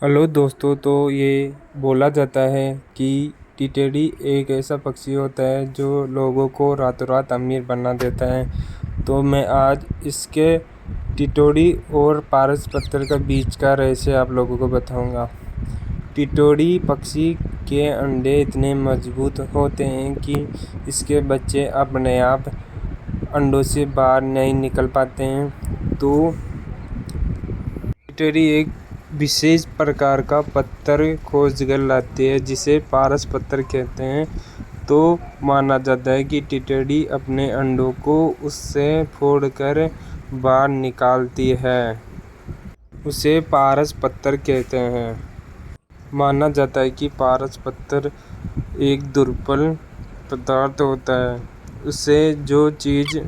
Hello दोस्तों, तो ये बोला जाता है कि टिटड़ी एक ऐसा पक्षी होता है जो लोगों को रातों रात अमीर बना देता है। तो मैं आज इसके टिटोड़ी और पारस पत्थर का बीच का रहस्य आप लोगों को बताऊंगा। टिटोड़ी पक्षी के अंडे इतने मजबूत होते हैं कि इसके बच्चे अपने आप अंडों से बाहर नहीं निकल पाते हैं। तो टिटड़ी एक विशेष प्रकार का पत्थर खोज कर लाती है जिसे पारस पत्थर कहते हैं। तो माना जाता है कि टिटड़ी अपने अंडों को उससे फोड़कर बाहर निकालती है, उसे पारस पत्थर कहते हैं। माना जाता है कि पारस पत्थर एक दुर्बल पदार्थ होता है, उससे जो चीज़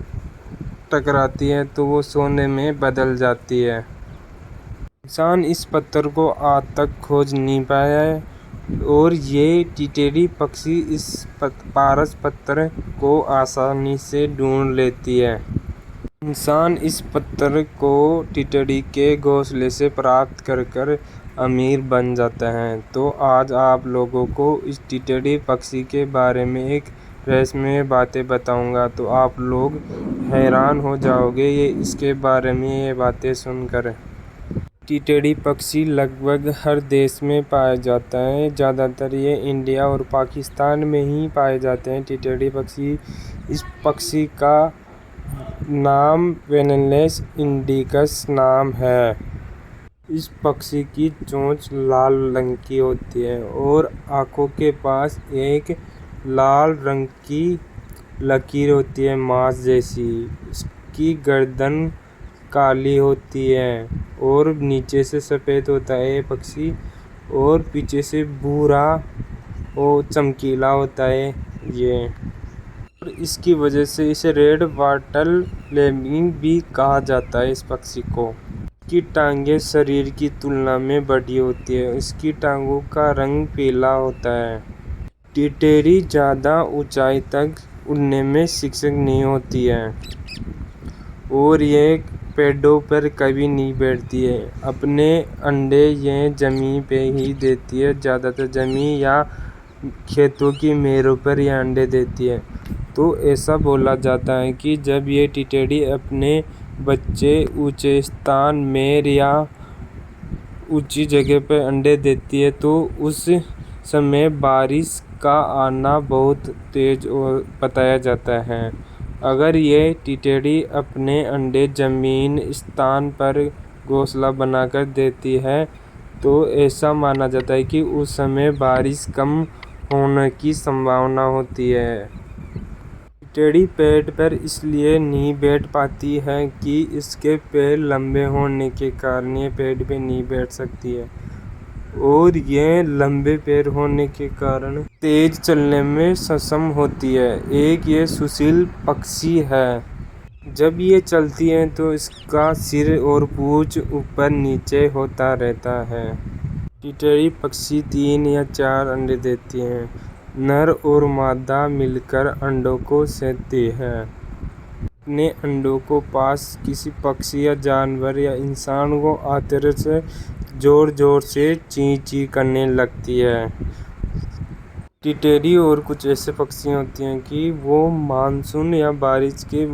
टकराती है तो वो सोने में बदल जाती है। इंसान इस पत्थर को आज तक खोज नहीं पाया है और ये टिटड़ी पक्षी इस पारस पत्थर को आसानी से ढूंढ लेती है। इंसान इस पत्थर को टिटड़ी के घोंसले से प्राप्त कर अमीर बन जाता है। तो आज आप लोगों को इस टिटड़ी पक्षी के बारे में एक रहस्यमय बातें बताऊंगा, तो आप लोग हैरान हो जाओगे इसके बारे में ये बातें सुनकर। टिटड़ी पक्षी लगभग हर देश में पाया जाता है। ज़्यादातर ये इंडिया और पाकिस्तान में ही पाए जाते हैं। टिटड़ी पक्षी, इस पक्षी का नाम वेनलेस इंडिकस नाम है। इस पक्षी की चोंच लाल रंग की होती है और आँखों के पास एक लाल रंग की लकीर होती है, मांस जैसी। इसकी गर्दन काली होती है और नीचे से सफ़ेद होता है ये पक्षी, और पीछे से भूरा और चमकीला होता है ये। और इसकी वजह से इसे रेड वाटल फ्लेमिंग भी कहा जाता है इस पक्षी को। इसकी टांगें शरीर की तुलना में बड़ी होती है। इसकी टांगों का रंग पीला होता है। टिटड़ी ज़्यादा ऊंचाई तक उड़ने में सक्षम नहीं होती है और ये पेड़ों पर कभी नहीं बैठती है। अपने अंडे ये ज़मीन पे ही देती है। ज़्यादातर ज़मीन या खेतों की मेड़ों पर ये अंडे देती है। तो ऐसा बोला जाता है कि जब ये टिटड़ी अपने बच्चे ऊंचे स्थान में या ऊंची जगह पर अंडे देती है तो उस समय बारिश का आना बहुत तेज बताया जाता है। अगर ये टिटड़ी अपने अंडे जमीन स्थान पर घोंसला बनाकर देती है तो ऐसा माना जाता है कि उस समय बारिश कम होने की संभावना होती है। टिटड़ी पेड़ पर इसलिए नहीं बैठ पाती है कि इसके पैर लंबे होने के कारण ये पेड़ पे नहीं बैठ सकती है, और ये लंबे पैर होने के कारण तेज चलने में सक्षम होती है। एक ये सुशील पक्षी है। जब ये चलती है तो इसका सिर और पूंछ ऊपर नीचे होता रहता है। टिटड़ी पक्षी 3 या 4 अंडे देती है। नर और मादा मिलकर अंडों को सेती है। अपने अंडों को पास किसी पक्षी या जानवर या इंसान को आते से जोर जोर से ची ची करने लगती है। टिटड़ी और कुछ ऐसे पक्षी होते हैं कि वो मानसून या बारिश के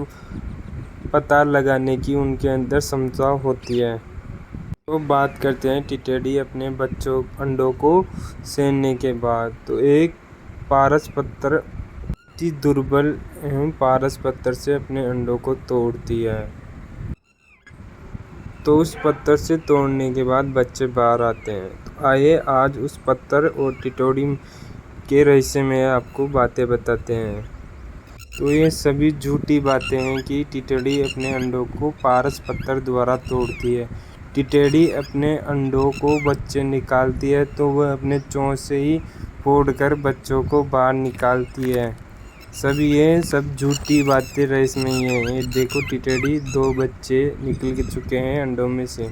पता लगाने की उनके अंदर क्षमता होती है। तो बात करते हैं टिटड़ी अपने बच्चों अंडों को सेने के बाद। तो एक पारस पत्थर अति दुर्बल एवं पारस पत्थर से अपने अंडों को तोड़ती है। तो उस पत्थर से तोड़ने के बाद बच्चे बाहर आते हैं। तो आइए आज उस पत्थर और टिटड़ी के रहस्य में आपको बातें बताते हैं। तो ये सभी झूठी बातें हैं कि टिटड़ी अपने अंडों को पारस पत्थर द्वारा तोड़ती है। टिटड़ी अपने अंडों को बच्चे निकालती है तो वह अपने चोंच से ही फोड़कर बच्चों को बाहर निकालती है। ये सब झूठी बातें रहस्यमयी हैं। ये देखो टिटड़ी 2 बच्चे निकल के चुके हैं अंडों में से।